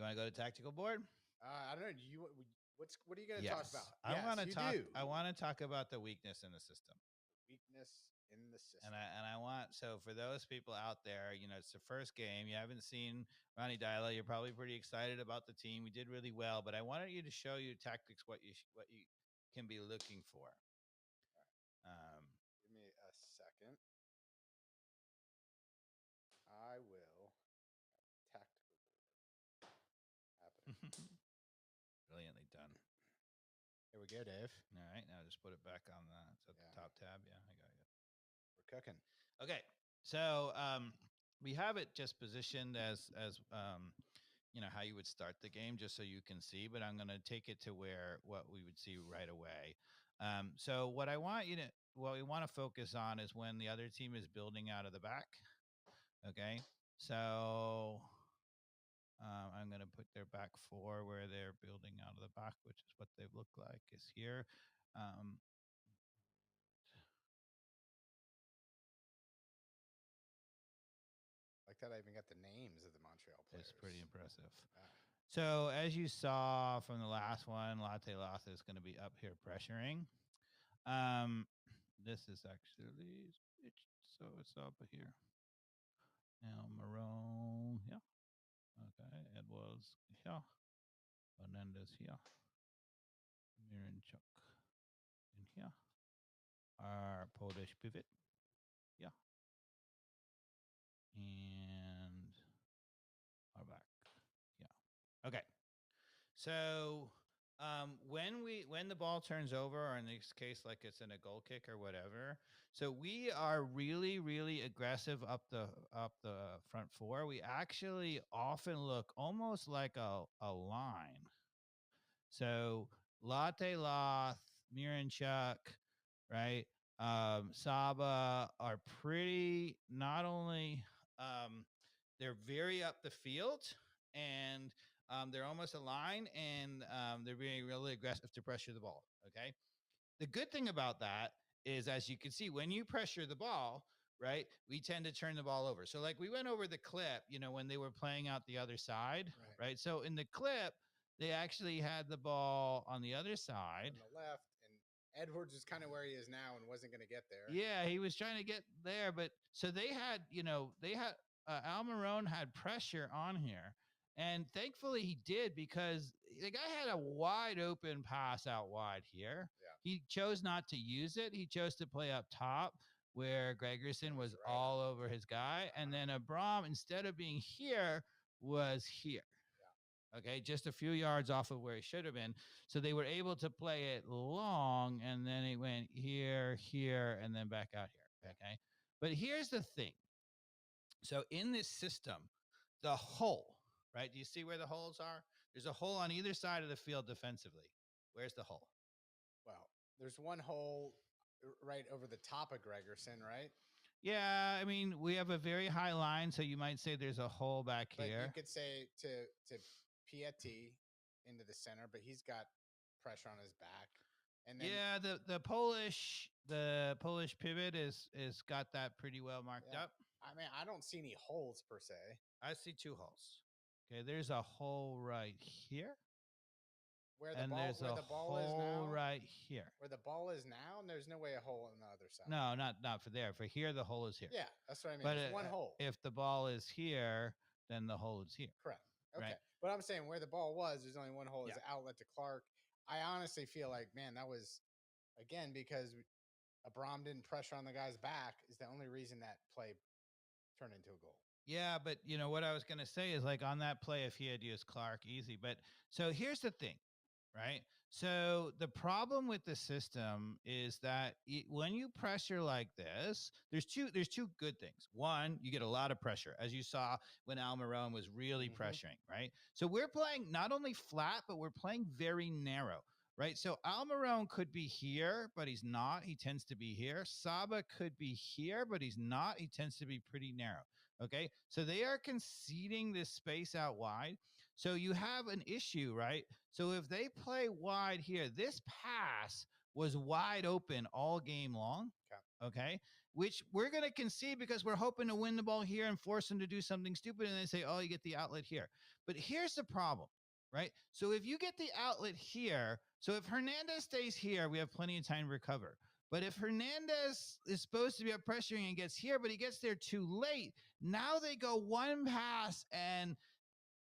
You want to go to tactical board? I don't know. What are you going to Yes. talk about? I want to talk. Do. I want to talk about the weakness in the system. Weakness in the system. And I want, so for those people out there, it's the first game. You haven't seen Ronnie Dyla. You're probably pretty excited about the team. We did really well, but I wanted you to show you tactics, what you can be looking for. Give me a second. I will. Tactical happening. Brilliantly done. Here we go, Dave. All right, now just put it back on the top tab. Yeah, I got it. We're cooking. Okay, so we have it just positioned as how you would start the game, just so you can see. But I'm going to take it to what we would see right away. So what we want to focus on is when the other team is building out of the back. Okay, so I'm going to put their back four where they're building out of the back, which is what they look like is here. Like that, I even got the names of the Montreal players. It's pretty impressive. So as you saw from the last one, Latte Loth is going to be up here pressuring. This is actually it's up here. Now Marone, yeah. Okay, Edwards here. Fernandez here. Miranchuk in here. Our Polish pivot. Yeah. And our back. Yeah. Okay. So when the ball turns over, or in this case, like it's in a goal kick or whatever, so we are really, really aggressive up the front four. We actually often look almost like a line. So Latte Loth, Miranchuk, right? Saba are pretty, not only they're very up the field, and they're almost a line, and they're being really aggressive to pressure the ball. Okay. The good thing about that is, as you can see, when you pressure the ball, right, we tend to turn the ball over. So like we went over the clip, when they were playing out the other side, right? So in the clip, they actually had the ball on the other side. On the left, and Edwards is kind of where he is now and wasn't going to get there. Yeah, he was trying to get there, but so they had Almiron had pressure on here. And thankfully he did, because the guy had a wide open pass out wide here. Yeah. He chose not to use it. He chose to play up top where Gregerson was all over his guy. And then Abram, instead of being here, was here. Yeah. Okay, just a few yards off of where he should have been. So they were able to play it long, and then it went here, here, and then back out here. Okay. But here's the thing. So in this system, the hole, right? Do you see where the holes are? There's a hole on either side of the field defensively. Where's the hole? Well, there's one hole right over the top of Gregerson, right? Yeah, I mean, we have a very high line, so you might say there's a hole back here. You could say to Piatti into the center, but he's got pressure on his back. And then, yeah, the Polish pivot is got that pretty well marked up. I mean, I don't see any holes per se. I see two holes. Okay, there's a hole right here. Where the ball is now, right here. Where the ball is now, and there's no way a hole on the other side. No, not for there. For here, the hole is here. Yeah, that's what I mean. But it's one hole. If the ball is here, then the hole is here. Correct. Okay. Right? But I'm saying where the ball was, there's only one hole. Is outlet to Clark. I honestly feel like, man, that was, again, because Abram didn't pressure on the guy's back, is the only reason that play turned into a goal. Yeah, but what I was going to say is, like, on that play, if he had used Clark, easy. But so here's the thing, right? So the problem with the system is that when you pressure like this, there's two good things. One, you get a lot of pressure, as you saw when Almiron was really pressuring, right? So we're playing not only flat, but we're playing very narrow, right? So Almiron could be here, but he's not. He tends to be here. Saba could be here, but he's not. He tends to be pretty narrow. Okay, so they are conceding this space out wide. So you have an issue, right? So if they play wide here, this pass was wide open all game long. Okay. Okay. Which we're going to concede because we're hoping to win the ball here and force them to do something stupid. And they say, oh, you get the outlet here. But here's the problem, right? So if you get the outlet here, so if Hernandez stays here, we have plenty of time to recover. But if Hernandez is supposed to be up pressuring and gets here, but he gets there too late, now they go one pass and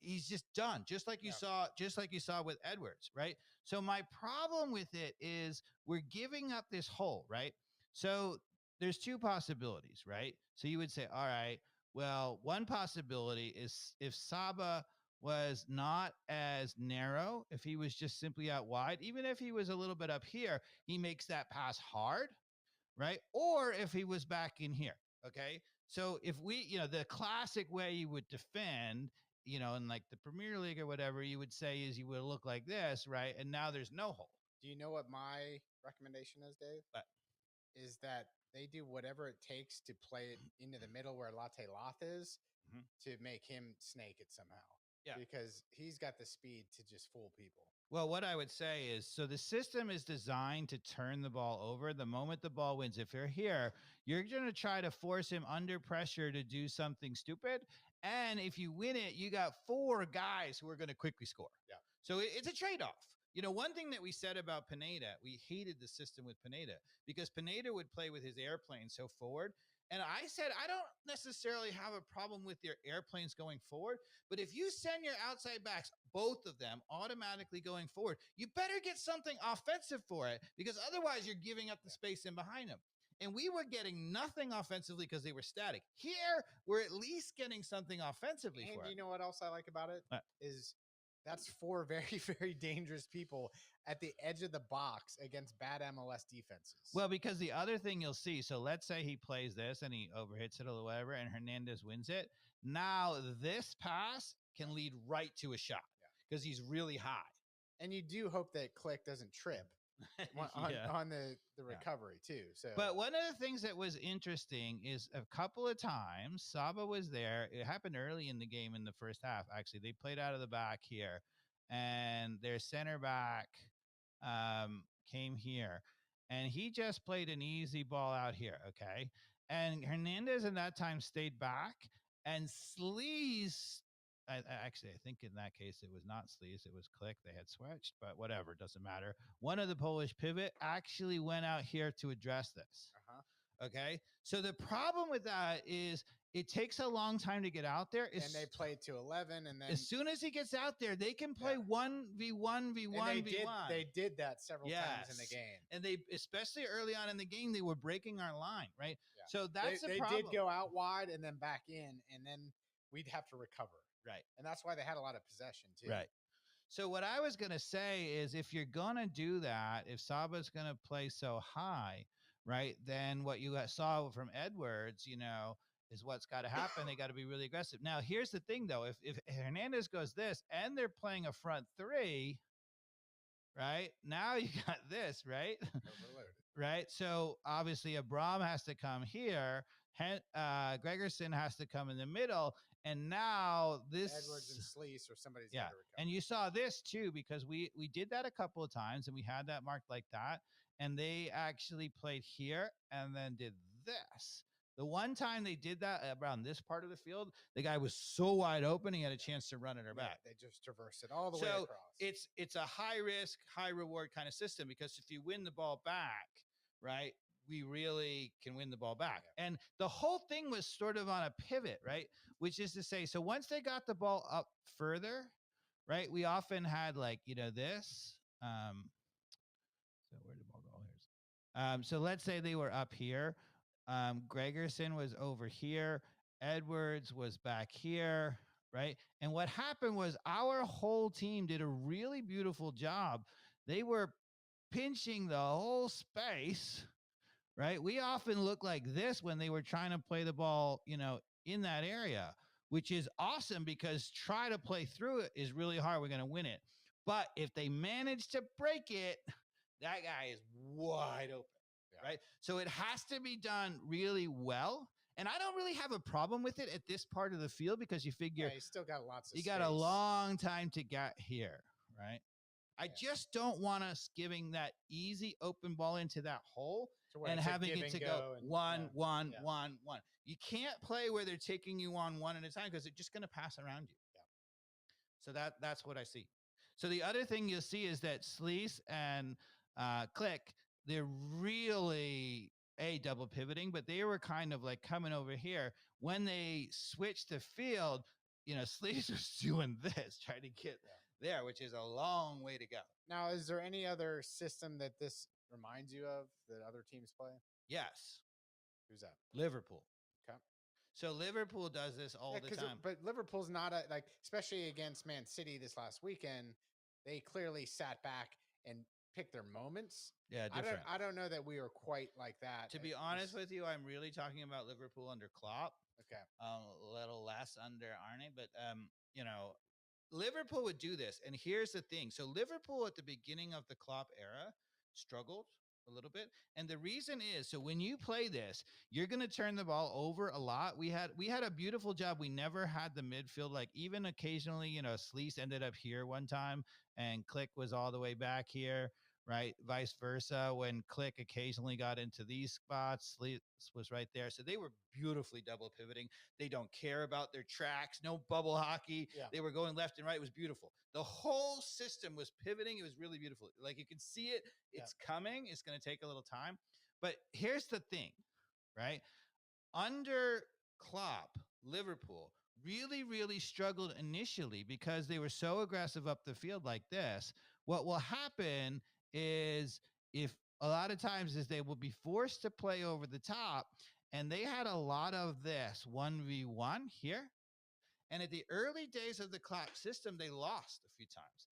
he's just done, just like you saw with Edwards, right? So my problem with it is we're giving up this hole, right? So there's two possibilities, right? So you would say, all right, well, one possibility is if Saba was not as narrow, if he was just simply out wide, even if he was a little bit up here, he makes that pass hard, right? Or if he was back in here, okay? So if we, the classic way you would defend, in like the Premier League or whatever, you would say is you would look like this, right? And now there's no hole. Do you know what my recommendation is, Dave? But is that they do whatever it takes to play it into the middle where Latte Loth is to make him snake it somehow. Yeah. Because he's got the speed to just fool people. Well, what I would say is, so the system is designed to turn the ball over the moment the ball wins. If you're here, you're going to try to force him under pressure to do something stupid. And if you win it, you got 4 guys who are going to quickly score. Yeah. So it's a trade-off. One thing that we said about Pineda, we hated the system with Pineda because Pineda would play with his airplane so forward. And I said, I don't necessarily have a problem with your airplanes going forward, but if you send your outside backs, both of them automatically going forward, you better get something offensive for it because otherwise you're giving up the space in behind them. And we were getting nothing offensively because they were static. Here, we're at least getting something offensively for it. And you know what else I like about it? Is that's 4 very, very dangerous people at the edge of the box against bad MLS defenses. Well, because the other thing you'll see, so let's say he plays this and he overhits it or whatever, and Hernandez wins it. Now this pass can lead right to a shot because he's really high. And you do hope that Click doesn't trip on the recovery too. So, but one of the things that was interesting is a couple of times Saba was there. It happened early in the game in the first half. Actually, they played out of the back here, and their center back came here, and he just played an easy ball out here. Okay, and Hernandez in that time stayed back, and Sleaze. I think in that case, it was not Sleaze, it was Click. They had switched, but whatever, doesn't matter. One of the Polish pivot actually went out here to address this. Okay. So the problem with that is it takes a long time to get out there. And they played to 11. And then as soon as he gets out there, they can play 1v1, v1, v1. They did that several times in the game. And they, especially early on in the game, they were breaking our line, right? Yeah. So that's the problem. They did go out wide and then back in, and then we'd have to recover. Right. And that's why they had a lot of possession too. Right. So what I was going to say is if you're going to do that, if Saba's going to play so high, right, then what you saw from Edwards, is what's got to happen. They got to be really aggressive. Now, here's the thing, though. If Hernandez goes this and they're playing a front 3, right, now you got this, right? Right. So obviously, Abram has to come here. Gregerson has to come in the middle. And now this Edwards and Sleaze or somebody's got to recover. And you saw this too, because we did that a couple of times and we had that marked like that. And they actually played here and then did this. The one time they did that around this part of the field, the guy was so wide open, he had a chance to run at our back. They just traversed it all the way across. It's a high risk, high reward kind of system because if you win the ball back, right, we really can win the ball back. Yeah. And the whole thing was sort of on a pivot, right? Which is to say, so once they got the ball up further, right, we often had like, this. So where did the ball go? Here's. So let's say they were up here. Gregerson was over here. Edwards was back here, right? And what happened was our whole team did a really beautiful job. They were pinching the whole space, right? We often look like this when they were trying to play the ball, in that area, which is awesome because try to play through it is really hard. We're going to win it. But if they manage to break it, that guy is wide open, right? So it has to be done really well. And I don't really have a problem with it at this part of the field because you figure you still got lots of space. Got a long time to get here, right? I just don't want us giving that easy open ball into that hole and it's a having give it and to go go and one, one, yeah. one, one. You can't play where they're taking you on one at a time because they're just going to pass around you. Yeah. So that's what I see. So the other thing you'll see is that Sleece and Click, they're really double pivoting, but they were kind of like coming over here. When they switched the field, Sleece was doing this, trying to get there, which is a long way to go. Now, is there any other system that this reminds you of that other teams play? Yes. Who's that? Liverpool. Okay. So Liverpool does this all the time. But Liverpool's not especially against Man City this last weekend, they clearly sat back and picked their moments. Yeah, different. I don't know that we were quite like that. To be honest with you, I'm really talking about Liverpool under Klopp. Okay. A little less under Arne, but Liverpool would do this. And here's the thing. So Liverpool at the beginning of the Klopp era struggled a little bit. And the reason is, so when you play this, you're going to turn the ball over a lot. We had a beautiful job. We never had the midfield. Like even occasionally, Sleece ended up here one time and Click was all the way back here. Right. Vice versa. When Click occasionally got into these spots, Sleece was right there. So they were beautifully double pivoting. They don't care about their tracks. No bubble hockey. Yeah. They were going left and right. It was beautiful. The whole system was pivoting. It was really beautiful. Like you can see it. It's coming. It's going to take a little time. But here's the thing, right? Under Klopp, Liverpool really, really struggled initially because they were so aggressive up the field like this. What will happen is if a lot of times is they will be forced to play over the top, and they had a lot of this 1v1 here. And at the early days of the Klopp system, they lost a few times.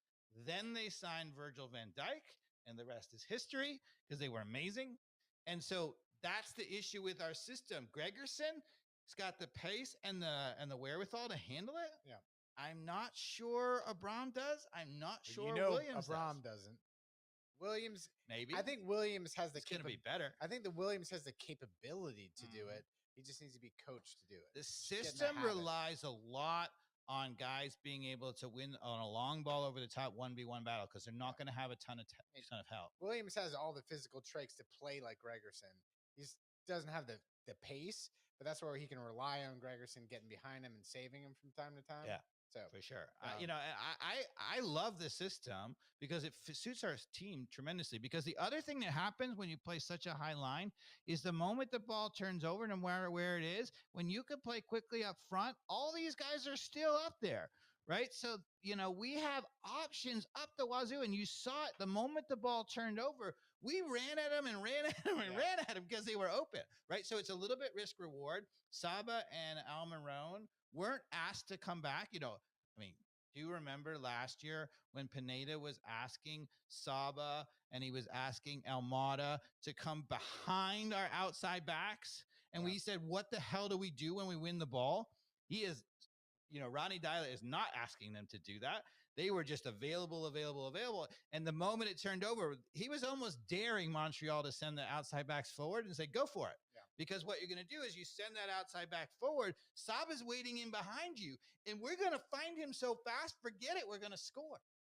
Then they signed Virgil van Dijk, and the rest is history because they were amazing. And so that's the issue with our system. Gregerson has got the pace and the wherewithal to handle it. Yeah. I'm not sure Abram does. I'm not sure Williams Abram doesn't. Williams, maybe. I think Williams has the going to be better. I think the Williams has the capability to do it. He just needs to be coached to do it. The system relies a lot on guys being able to win on a long ball over the top 1v1 battle because they're not going to have a ton of help. Williams has all the physical traits to play like Gregerson. He just doesn't have the pace, but that's where he can rely on Gregerson getting behind him and saving him from time to time. Yeah. So for sure, I love the system because it suits our team tremendously. Because the other thing that happens when you play such a high line is the moment the ball turns over, no matter where it is, when you can play quickly up front, all these guys are still up there, right? So we have options up the wazoo, and you saw it the moment the ball turned over. We ran at them and ran at them and ran at them because they were open, right? So it's a little bit risk reward. Saba and Almiron weren't asked to come back. Do you remember last year when Pineda was asking Saba and he was asking Almada to come behind our outside backs? And we said, what the hell do we do when we win the ball? He is, Ronnie Dyla is not asking them to do that. They were just available. And the moment it turned over, he was almost daring Montreal to send the outside backs forward and say, go for it. Yeah. Because what you're going to do is you send that outside back forward. Saba's waiting in behind you, and we're going to find him so fast, forget it, we're going to score.